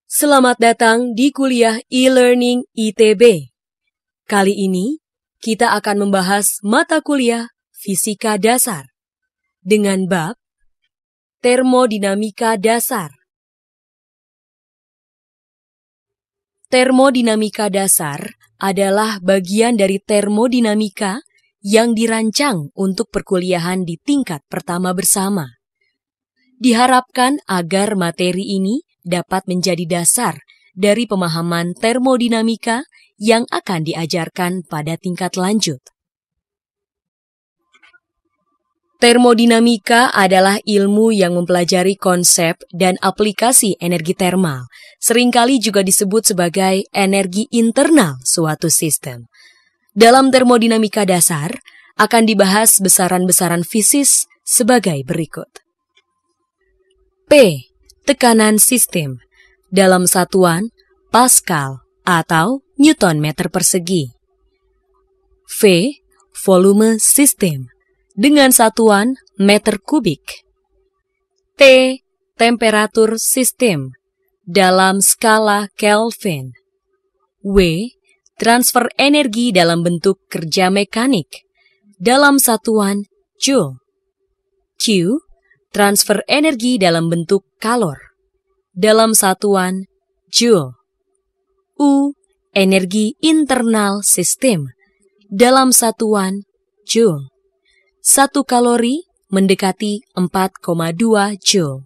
Selamat datang di kuliah e-learning ITB. Kali ini, kita akan membahas mata kuliah Fisika Dasar dengan bab Termodinamika Dasar. Termodinamika dasar adalah bagian dari termodinamika yang dirancang untuk perkuliahan di tingkat pertama bersama. Diharapkan agar materi ini dapat menjadi dasar dari pemahaman termodinamika yang akan diajarkan pada tingkat lanjut. Termodinamika adalah ilmu yang mempelajari konsep dan aplikasi energi termal, seringkali juga disebut sebagai energi internal suatu sistem. Dalam termodinamika dasar, akan dibahas besaran-besaran fisis sebagai berikut. P. Tekanan sistem dalam satuan Pascal atau Newton meter persegi. V. Volume sistem dengan satuan meter kubik. T. Temperatur sistem dalam skala Kelvin. W. Transfer energi dalam bentuk kerja mekanik dalam satuan Joule. Q. Transfer energi dalam bentuk kalor dalam satuan Joule. U. Energi internal sistem dalam satuan Joule. 1 kalori mendekati 4,2 Joule.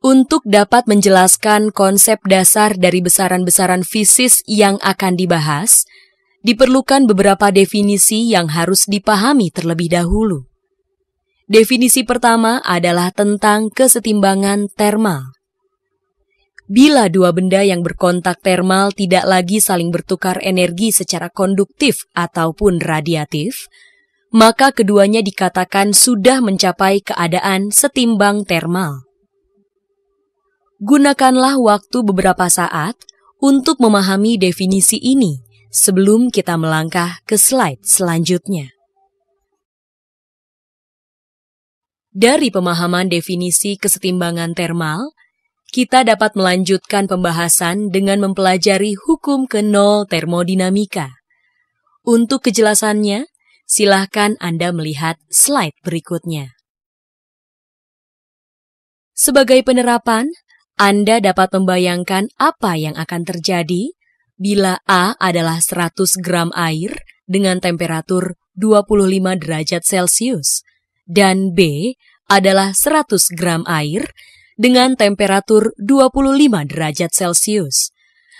Untuk dapat menjelaskan konsep dasar dari besaran-besaran fisis yang akan dibahas, diperlukan beberapa definisi yang harus dipahami terlebih dahulu. Definisi pertama adalah tentang kesetimbangan termal. Bila dua benda yang berkontak termal tidak lagi saling bertukar energi secara konduktif ataupun radiatif, maka keduanya dikatakan sudah mencapai keadaan setimbang termal. Gunakanlah waktu beberapa saat untuk memahami definisi ini sebelum kita melangkah ke slide selanjutnya. Dari pemahaman definisi kesetimbangan termal, kita dapat melanjutkan pembahasan dengan mempelajari hukum ke-0 termodinamika. Untuk kejelasannya, silakan Anda melihat slide berikutnya. Sebagai penerapan, Anda dapat membayangkan apa yang akan terjadi bila A adalah 100 gram air dengan temperatur 25 derajat Celcius dan B adalah 100 gram air dengan temperatur 25 derajat Celcius.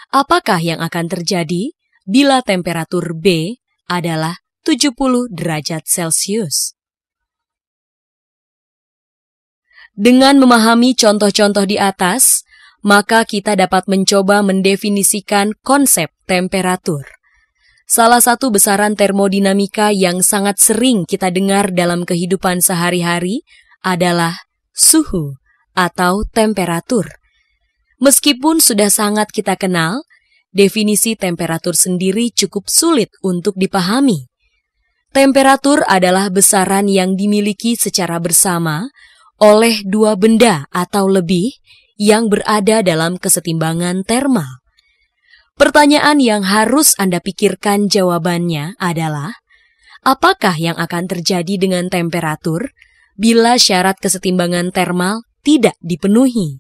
Apakah yang akan terjadi bila temperatur B adalah 70 derajat Celcius? Dengan memahami contoh-contoh di atas, maka kita dapat mencoba mendefinisikan konsep temperatur. Salah satu besaran termodinamika yang sangat sering kita dengar dalam kehidupan sehari-hari adalah suhu atau temperatur. Meskipun sudah sangat kita kenal, definisi temperatur sendiri cukup sulit untuk dipahami. Temperatur adalah besaran yang dimiliki secara bersama oleh dua benda atau lebih yang berada dalam kesetimbangan termal. Pertanyaan yang harus Anda pikirkan jawabannya adalah, apakah yang akan terjadi dengan temperatur bila syarat kesetimbangan termal tidak dipenuhi?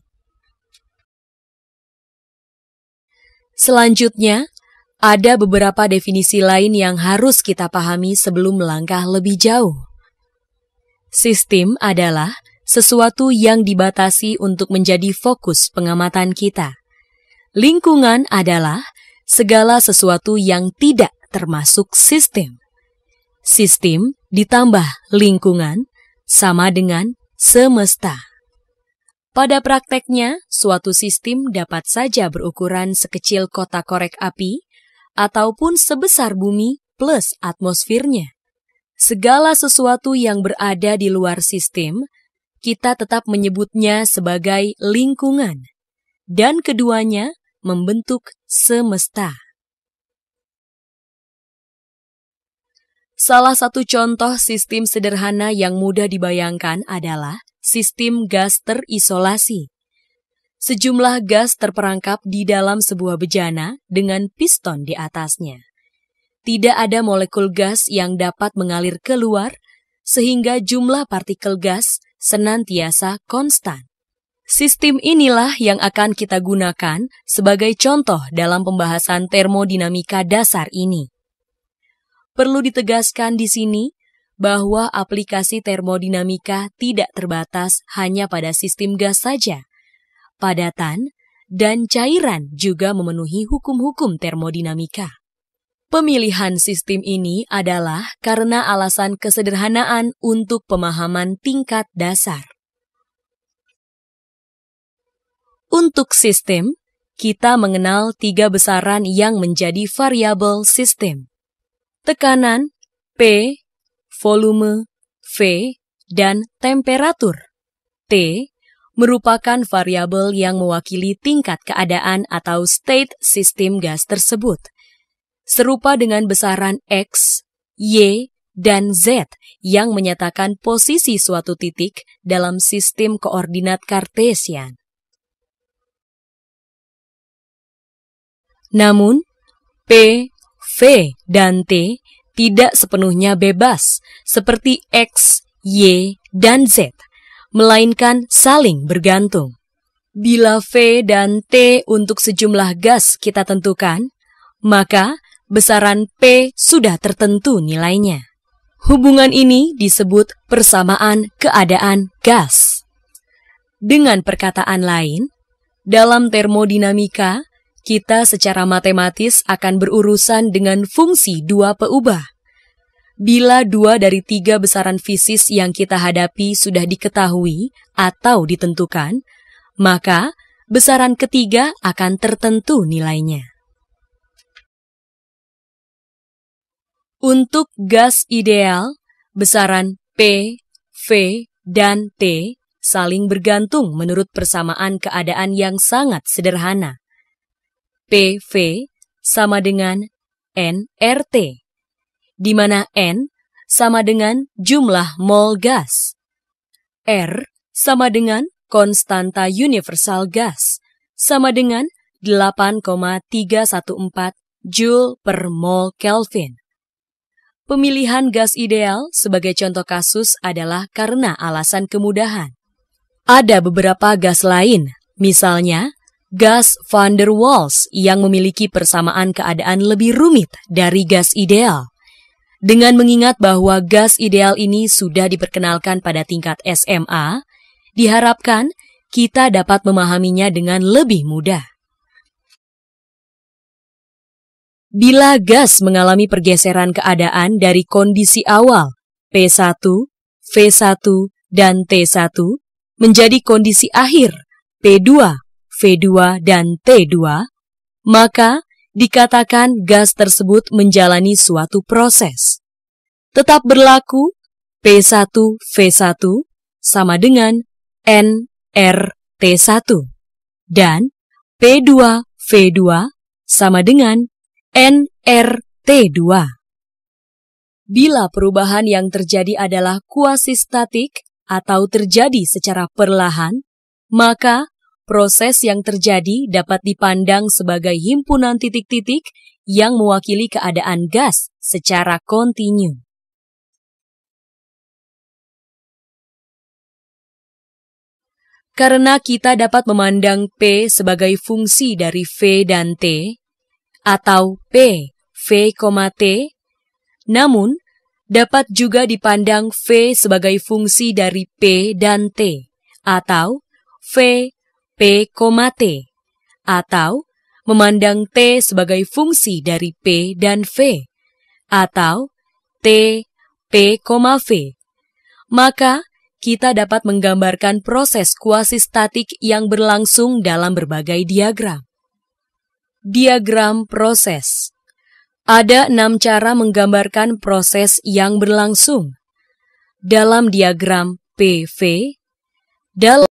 Selanjutnya, ada beberapa definisi lain yang harus kita pahami sebelum melangkah lebih jauh. Sistem adalah sesuatu yang dibatasi untuk menjadi fokus pengamatan kita. Lingkungan adalah segala sesuatu yang tidak termasuk sistem. Sistem ditambah lingkungan sama dengan semesta. Pada prakteknya, suatu sistem dapat saja berukuran sekecil kotak korek api ataupun sebesar bumi plus atmosfernya. Segala sesuatu yang berada di luar sistem, kita tetap menyebutnya sebagai lingkungan, dan keduanya membentuk semesta. Salah satu contoh sistem sederhana yang mudah dibayangkan adalah sistem gas terisolasi. Sejumlah gas terperangkap di dalam sebuah bejana dengan piston di atasnya. Tidak ada molekul gas yang dapat mengalir keluar, sehingga jumlah partikel gas senantiasa konstan. Sistem inilah yang akan kita gunakan sebagai contoh dalam pembahasan termodinamika dasar ini. Perlu ditegaskan di sini bahwa aplikasi termodinamika tidak terbatas hanya pada sistem gas saja. Padatan dan cairan juga memenuhi hukum-hukum termodinamika. Pemilihan sistem ini adalah karena alasan kesederhanaan untuk pemahaman tingkat dasar. Untuk sistem, kita mengenal 3 besaran yang menjadi variabel sistem. Tekanan, P, volume, V, dan temperatur, T, merupakan variabel yang mewakili tingkat keadaan atau state sistem gas tersebut. Serupa dengan besaran X, Y, dan Z yang menyatakan posisi suatu titik dalam sistem koordinat Kartesian. Namun, P, V, dan T tidak sepenuhnya bebas seperti X, Y, dan Z, melainkan saling bergantung. Bila V dan T untuk sejumlah gas kita tentukan, maka besaran P sudah tertentu nilainya. Hubungan ini disebut persamaan keadaan gas. Dengan perkataan lain, dalam termodinamika, kita secara matematis akan berurusan dengan fungsi 2 peubah. Bila 2 dari 3 besaran fisis yang kita hadapi sudah diketahui atau ditentukan, maka besaran ketiga akan tertentu nilainya. Untuk gas ideal, besaran P, V, dan T saling bergantung menurut persamaan keadaan yang sangat sederhana. PV sama dengan nRT, di mana N sama dengan jumlah mol gas, R sama dengan konstanta universal gas, sama dengan 8,314 Joule per mol Kelvin. Pemilihan gas ideal sebagai contoh kasus adalah karena alasan kemudahan. Ada beberapa gas lain, misalnya gas van der Waals yang memiliki persamaan keadaan lebih rumit dari gas ideal. Dengan mengingat bahwa gas ideal ini sudah diperkenalkan pada tingkat SMA, diharapkan kita dapat memahaminya dengan lebih mudah. Bila gas mengalami pergeseran keadaan dari kondisi awal P1, V1, dan T1 menjadi kondisi akhir P2, V2, dan T2, maka dikatakan gas tersebut menjalani suatu proses. Tetap berlaku P1, V1 sama dengan nRT1 dan P2, V2 sama dengan nRT2. Bila perubahan yang terjadi adalah kuasistatik atau terjadi secara perlahan, maka proses yang terjadi dapat dipandang sebagai himpunan titik-titik yang mewakili keadaan gas secara kontinu. Karena kita dapat memandang P sebagai fungsi dari V dan T, atau P, V, T, namun dapat juga dipandang V sebagai fungsi dari P dan T, atau V, P, T, atau memandang T sebagai fungsi dari P dan V, atau T, P, V. Maka, kita dapat menggambarkan proses kuasistatik yang berlangsung dalam berbagai diagram. Diagram proses. Ada 6 cara menggambarkan proses yang berlangsung. Dalam diagram PV, dalam